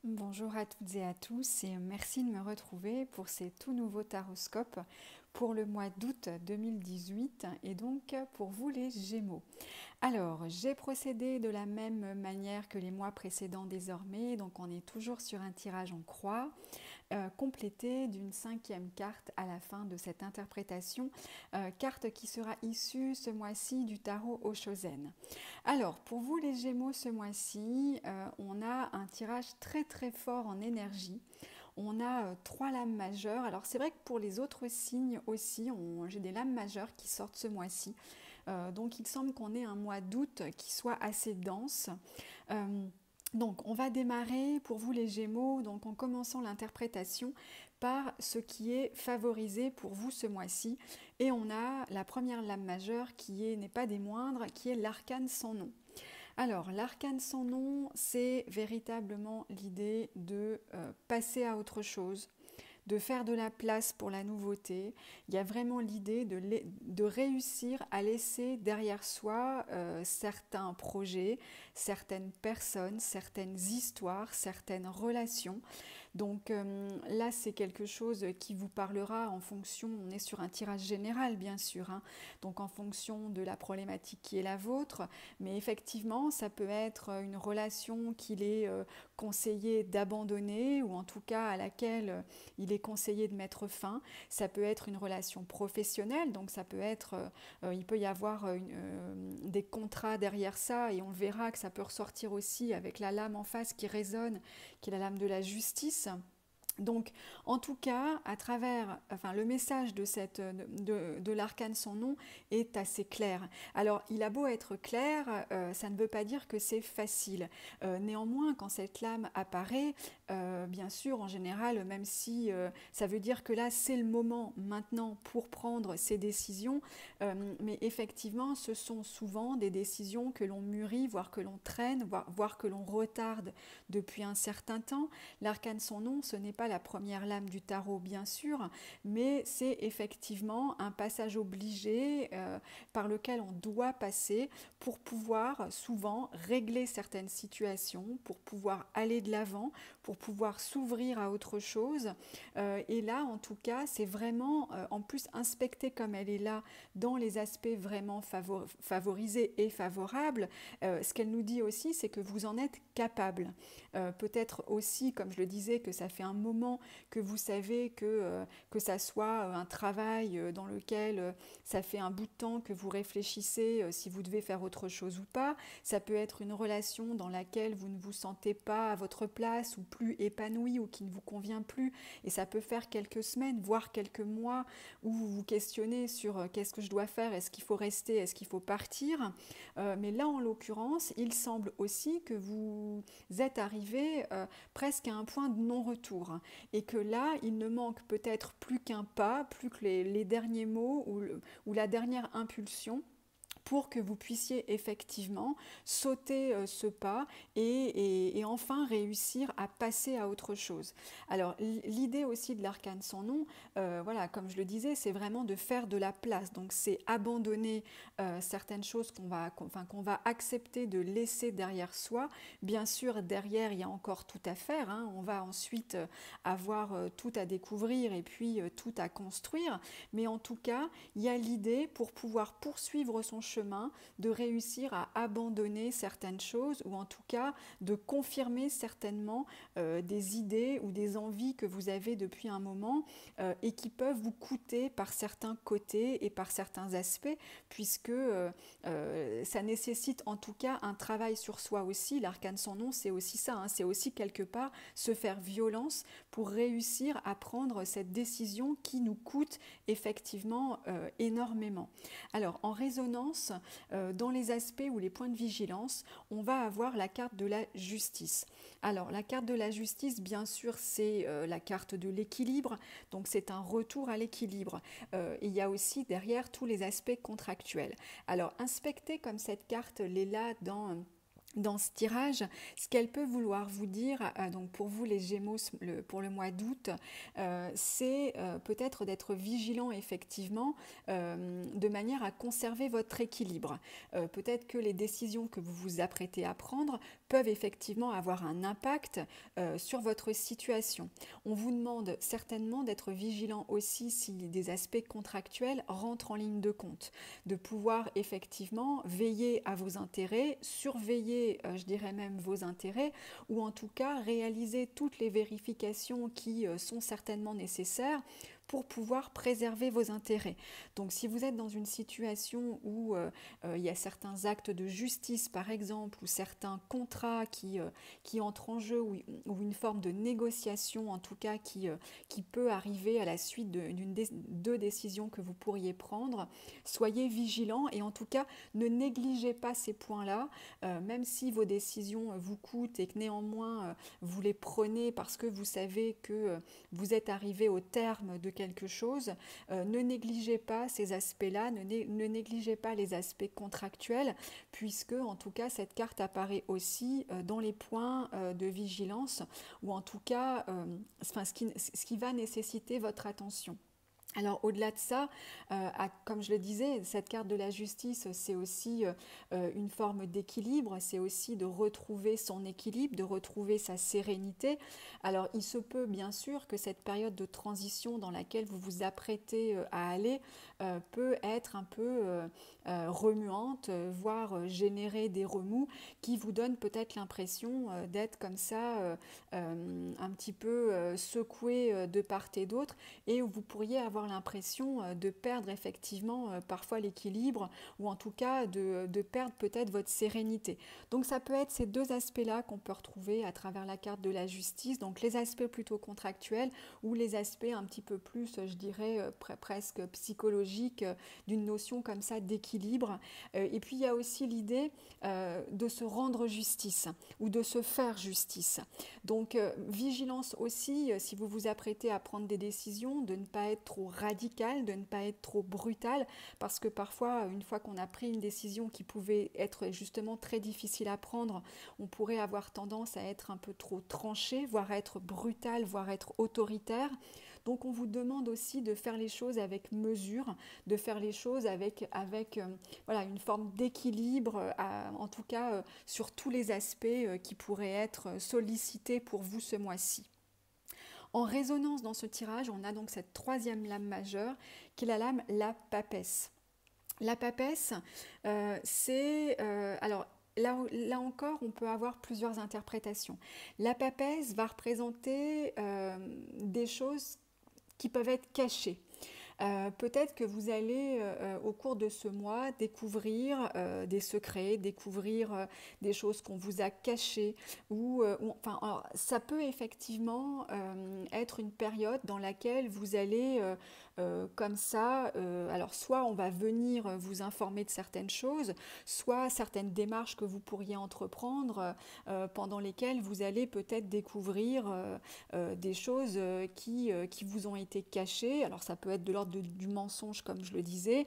Bonjour à toutes et à tous et merci de me retrouver pour ces tout nouveaux taroscopes pour le mois d'août 2018 et donc pour vous les Gémeaux. Alors, j'ai procédé de la même manière que les mois précédents désormais, donc on est toujours sur un tirage en croix, complété d'une cinquième carte à la fin de cette interprétation, carte qui sera issue ce mois-ci du tarot Oshozen. Alors, pour vous les Gémeaux ce mois-ci, on a un tirage très très fort en énergie. On a trois lames majeures. Alors c'est vrai que pour les autres signes aussi, j'ai des lames majeures qui sortent ce mois-ci. Donc il semble qu'on ait un mois d'août qui soit assez dense. Euh, donc on va démarrer pour vous les Gémeaux, donc en commençant l'interprétation par ce qui est favorisé pour vous ce mois-ci. Et on a la première lame majeure qui n'est pas des moindres, qui est l'arcane sans nom. Alors, l'arcane sans nom, c'est véritablement l'idée de passer à autre chose, de faire de la place pour la nouveauté. Il y a vraiment l'idée de réussir à laisser derrière soi certains projets, certaines personnes, certaines histoires, certaines relations. Donc là, c'est quelque chose qui vous parlera en fonction, on est sur un tirage général bien sûr, hein, donc en fonction de la problématique qui est la vôtre, mais effectivement, ça peut être une relation qu'il est conseillé d'abandonner ou en tout cas à laquelle il est conseillé de mettre fin. Ça peut être une relation professionnelle, donc ça peut être, il peut y avoir des contrats derrière ça et on verra que ça peut ressortir aussi avec la lame en face qui résonne, qui est la lame de la justice. Donc, en tout cas, à travers, le message de l'arcane sans nom est assez clair. Alors, il a beau être clair, ça ne veut pas dire que c'est facile. Néanmoins, quand cette lame apparaît, bien sûr, en général, même si ça veut dire que là, c'est le moment maintenant pour prendre ces décisions, mais effectivement, ce sont souvent des décisions que l'on mûrit, voire que l'on traîne, voire que l'on retarde depuis un certain temps. L'arcane sans nom, ce n'est pas la première lame du tarot, bien sûr, mais c'est effectivement un passage obligé par lequel on doit passer pour pouvoir souvent régler certaines situations, pour pouvoir aller de l'avant, pour pouvoir s'ouvrir à autre chose. Et là, en tout cas, c'est vraiment, en plus, inspecter comme elle est là dans les aspects vraiment favorisés et favorables. Ce qu'elle nous dit aussi, c'est que vous en êtes capable. Peut-être aussi, comme je le disais, que ça fait un moment que vous savez que ça soit un travail dans lequel ça fait un bout de temps que vous réfléchissez si vous devez faire autre chose ou pas. Ça peut être une relation dans laquelle vous ne vous sentez pas à votre place ou plus épanoui ou qui ne vous convient plus. Et ça peut faire quelques semaines, voire quelques mois où vous vous questionnez sur qu'est-ce que je dois faire, est-ce qu'il faut rester, est-ce qu'il faut partir. Mais là, en l'occurrence, il semble aussi que vous êtes arrivé presque à un point de non-retour et que là, il ne manque peut-être plus qu'un pas, plus que les derniers mots ou la dernière impulsion pour que vous puissiez effectivement sauter ce pas et enfin réussir à passer à autre chose. Alors l'idée aussi de l'arcane sans nom, voilà, comme je le disais, c'est vraiment de faire de la place. Donc c'est abandonner certaines choses qu'on va accepter de laisser derrière soi. Bien sûr, derrière, il y a encore tout à faire, hein. On va ensuite avoir tout à découvrir et puis tout à construire. Mais en tout cas, il y a l'idée pour pouvoir poursuivre son chemin, de réussir à abandonner certaines choses ou en tout cas de confirmer certainement des idées ou des envies que vous avez depuis un moment et qui peuvent vous coûter par certains côtés et par certains aspects puisque ça nécessite en tout cas un travail sur soi aussi. L'arcane sans nom, c'est aussi ça, hein, c'est aussi quelque part se faire violence pour réussir à prendre cette décision qui nous coûte effectivement énormément. Alors en résonance, dans les aspects ou les points de vigilance, on va avoir la carte de la justice. Alors la carte de la justice, bien sûr, c'est la carte de l'équilibre, donc c'est un retour à l'équilibre. Il y a aussi derrière tous les aspects contractuels. Alors inspecter comme cette carte l'est là dans ce tirage, ce qu'elle peut vouloir vous dire, donc pour vous les Gémeaux, pour le mois d'août, c'est peut-être d'être vigilant effectivement, de manière à conserver votre équilibre. Peut-être que les décisions que vous vous apprêtez à prendre peuvent effectivement avoir un impact sur votre situation. On vous demande certainement d'être vigilant aussi si des aspects contractuels rentrent en ligne de compte, de pouvoir effectivement veiller à vos intérêts, surveiller je dirais même vos intérêts, ou en tout cas réaliser toutes les vérifications qui sont certainement nécessaires pour pouvoir préserver vos intérêts. Donc si vous êtes dans une situation où il y a certains actes de justice par exemple, ou certains contrats qui entrent en jeu, ou une forme de négociation en tout cas qui peut arriver à la suite de décisions que vous pourriez prendre, soyez vigilants et en tout cas ne négligez pas ces points-là, même si vos décisions vous coûtent et que néanmoins vous les prenez parce que vous savez que vous êtes arrivé au terme de quelque chose, ne négligez pas ces aspects-là, ne négligez pas les aspects contractuels, puisque en tout cas cette carte apparaît aussi dans les points de vigilance, ou en tout cas ce qui va nécessiter votre attention. Alors au-delà de ça, comme je le disais, cette carte de la justice, c'est aussi une forme d'équilibre, c'est aussi de retrouver son équilibre, de retrouver sa sérénité. Alors il se peut bien sûr que cette période de transition dans laquelle vous vous apprêtez à aller peut être un peu remuante, voire générer des remous qui vous donnent peut-être l'impression d'être comme ça un petit peu secoué de part et d'autre, et où vous pourriez avoir l'impression de perdre effectivement parfois l'équilibre, ou en tout cas de perdre peut-être votre sérénité. Donc ça peut être ces deux aspects-là qu'on peut retrouver à travers la carte de la justice, donc les aspects plutôt contractuels ou les aspects un petit peu plus, je dirais, presque psychologiques, d'une notion comme ça d'équilibre. Et puis il y a aussi l'idée de se rendre justice ou de se faire justice. Donc vigilance aussi, si vous vous apprêtez à prendre des décisions, de ne pas être trop radical, de ne pas être trop brutal, parce que parfois, une fois qu'on a pris une décision qui pouvait être justement très difficile à prendre, on pourrait avoir tendance à être un peu trop tranché, voire être brutal, voire être autoritaire. Donc on vous demande aussi de faire les choses avec mesure, de faire les choses avec voilà, une forme d'équilibre, en tout cas sur tous les aspects qui pourraient être sollicités pour vous ce mois-ci. En résonance dans ce tirage, on a donc cette troisième lame majeure qui est la lame la papesse. La papesse, c'est... alors, là encore, on peut avoir plusieurs interprétations. La papesse va représenter des choses qui peuvent être cachées. Peut-être que vous allez au cours de ce mois découvrir des secrets, découvrir des choses qu'on vous a cachées, enfin, alors, ça peut effectivement être une période dans laquelle vous allez comme ça, alors soit on va venir vous informer de certaines choses, soit certaines démarches que vous pourriez entreprendre pendant lesquelles vous allez peut-être découvrir des choses qui vous ont été cachées. Alors ça peut être de l'ordre du mensonge comme je le disais,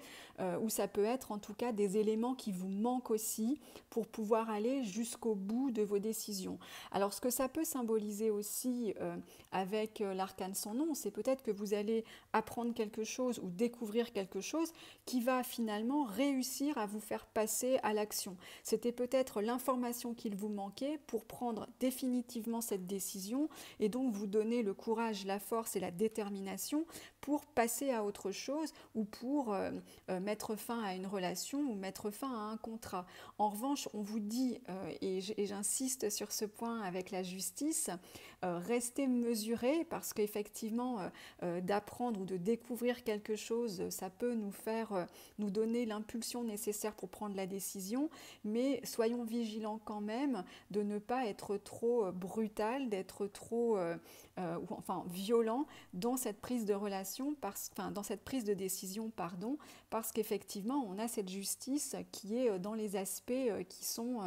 ou ça peut être en tout cas des éléments qui vous manquent aussi pour pouvoir aller jusqu'au bout de vos décisions. Alors ce que ça peut symboliser aussi avec l'arcane sans nom, c'est peut-être que vous allez apprendre quelque chose ou découvrir quelque chose qui va finalement réussir à vous faire passer à l'action. C'était peut-être l'information qu'il vous manquait pour prendre définitivement cette décision et donc vous donner le courage, la force et la détermination pour passer à autre chose ou pour mettre fin à une relation ou mettre fin à un contrat. En revanche, on vous dit, et j'insiste sur ce point avec la justice, restez mesurés parce qu'effectivement, d'apprendre ou de découvrir quelque chose, ça peut nous donner l'impulsion nécessaire pour prendre la décision, mais soyons vigilants quand même de ne pas être trop brutal, d'être trop violent dans cette prise de relation, dans cette prise de décision, parce qu'effectivement, on a cette justice qui est dans les aspects qui sont,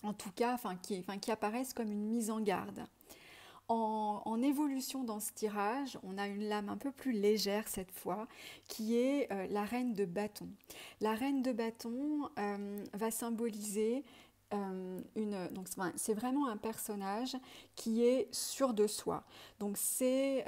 en tout cas, qui apparaissent comme une mise en garde. En évolution dans ce tirage, on a une lame un peu plus légère cette fois, qui est la reine de bâton. La reine de bâton va symboliser donc c'est vraiment un personnage qui est sûr de soi. Donc c'est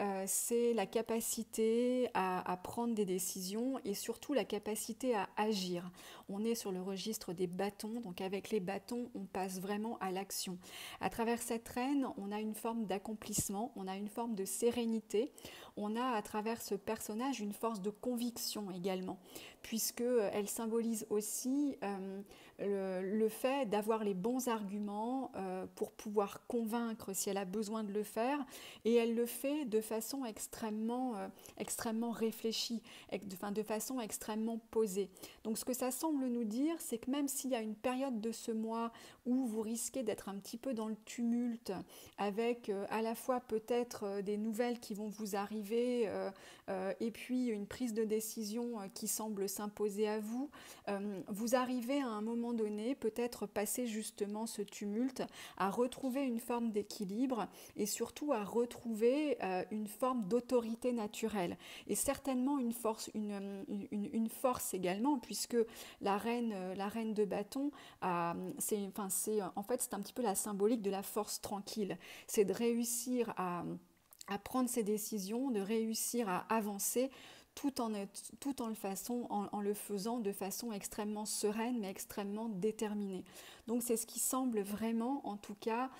la capacité à prendre des décisions et surtout la capacité à agir. On est sur le registre des bâtons, donc avec les bâtons, on passe vraiment à l'action. À travers cette reine, on a une forme d'accomplissement, on a une forme de sérénité, on a à travers ce personnage une force de conviction également, puisqu'elle symbolise aussi le fait d'avoir les bons arguments pour pouvoir convaincre si elle a besoin de le faire, et elle le fait de façon extrêmement réfléchie, de façon extrêmement posée. Donc ce que ça semble nous dire, c'est que même s'il y a une période de ce mois où vous risquez d'être un petit peu dans le tumulte, avec à la fois peut-être des nouvelles qui vont vous arriver, et puis une prise de décision qui semble s'imposer à vous, vous arrivez à un moment donné, peut-être passer justement ce tumulte, à retrouver une forme d'équilibre et surtout à retrouver une forme d'autorité naturelle. Et certainement une force également, puisque la reine de bâton, c'est en fait c'est un petit peu la symbolique de la force tranquille. C'est de réussir à prendre ses décisions, de réussir à avancer tout en le faisant de façon extrêmement sereine mais extrêmement déterminée. Donc c'est ce qui semble vraiment en tout cas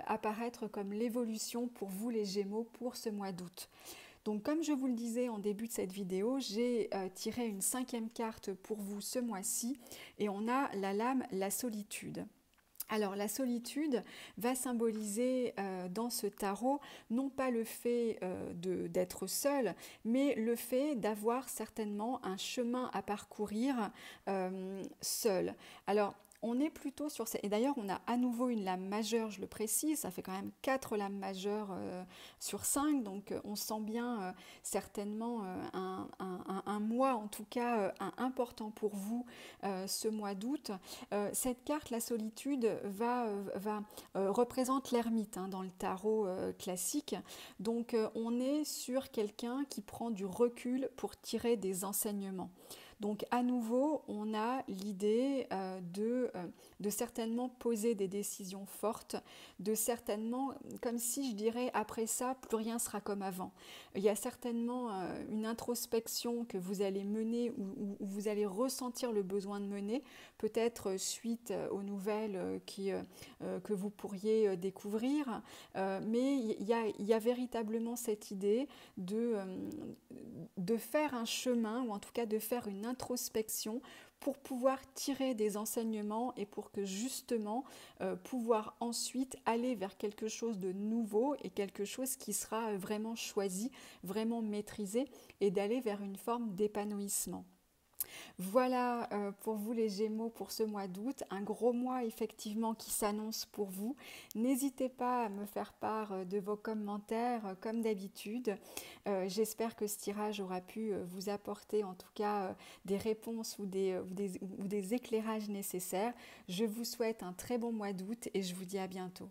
apparaître comme l'évolution pour vous les Gémeaux pour ce mois d'août. Donc comme je vous le disais en début de cette vidéo, j'ai tiré une 5e carte pour vous ce mois-ci et on a la lame la solitude. Alors la solitude va symboliser dans ce tarot non pas le fait d'être seul, mais le fait d'avoir certainement un chemin à parcourir seul. Alors on est plutôt sur et d'ailleurs on a à nouveau une lame majeure, je le précise, ça fait quand même 4 lames majeures sur 5, donc on sent bien certainement un mois en tout cas important pour vous ce mois d'août. Cette carte, la solitude, représente l'ermite dans le tarot classique, donc on est sur quelqu'un qui prend du recul pour tirer des enseignements. Donc à nouveau, on a l'idée de certainement poser des décisions fortes, de certainement, comme si je dirais, après ça, plus rien sera comme avant. Il y a certainement une introspection que vous allez mener ou vous allez ressentir le besoin de mener, peut-être suite aux nouvelles que vous pourriez découvrir, mais il y a véritablement cette idée de faire un chemin, ou en tout cas de faire une introspection pour pouvoir tirer des enseignements et pour que justement pouvoir ensuite aller vers quelque chose de nouveau et quelque chose qui sera vraiment choisi, vraiment maîtrisé, et d'aller vers une forme d'épanouissement. Voilà pour vous les Gémeaux pour ce mois d'août, un gros mois effectivement qui s'annonce pour vous. N'hésitez pas à me faire part de vos commentaires comme d'habitude. J'espère que ce tirage aura pu vous apporter en tout cas des réponses ou des éclairages nécessaires. Je vous souhaite un très bon mois d'août et je vous dis à bientôt.